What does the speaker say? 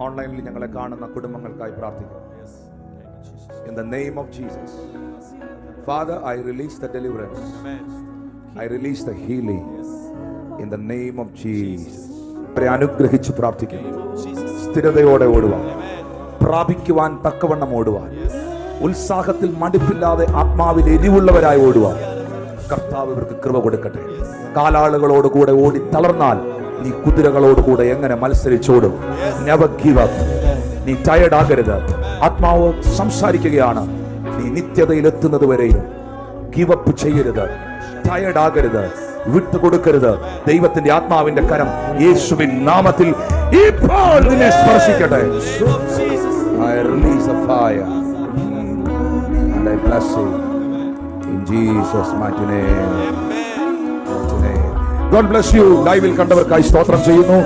ഓൺലൈനിൽ ഞങ്ങളെ കാണുന്ന കുടുംബങ്ങൾക്കായി പ്രാർത്ഥിക്കുന്നു. In the name of Jesus, Father, I release the deliverance. I release the healing. In the name of Jesus. അവരെ അനുഗ്രഹിച്ച് പ്രാർത്ഥിക്കുന്നു. സ്ഥിരതയോടെ ഓടുവാൻ, പ്രാപിക്കുവാൻ തക്കവണ്ണം ഓടുവാൻ, ഉത്സാഹത്തിൽ മടുപ്പില്ലാതെ ആത്മാവിൽ എരിവുള്ളവരായി ഓടുവാൻ കർത്താവ് ഇവർക്ക് കൃപ കൊടുക്കട്ടെ. കാലാളുകളോട് കൂടെ ഓടി തളർന്നാൽ നീ കുതിരകളോട് കൂടെ എങ്ങനെ മത്സരിച്ചോടും? Never give up. നീ ടയർഡ് ആകരുത്. ആത്മാവ് സംസാരിക്കുകയാണ്, നീ നിത്യതയിൽ എത്തുന്നത് വരെയും ഗിവ് അപ്പ് ചെയ്യരുത്, ടയർഡ് ആകരുത്, വിട്ടുകൊടുക്കരുത്. ദൈവത്തിന്റെ ആത്മാവിന്റെ കരം യേശുവിൻ നാമത്തിൽ ഇപ്പോൾ നിന്നെ സ്പർശിക്കട്ടെ. I release a fire and I bless you in Jesus mighty name. God bless you. ലൈവിൽ കണ്ടവർക്കായി സ്തോത്രം ചെയ്യുന്നു.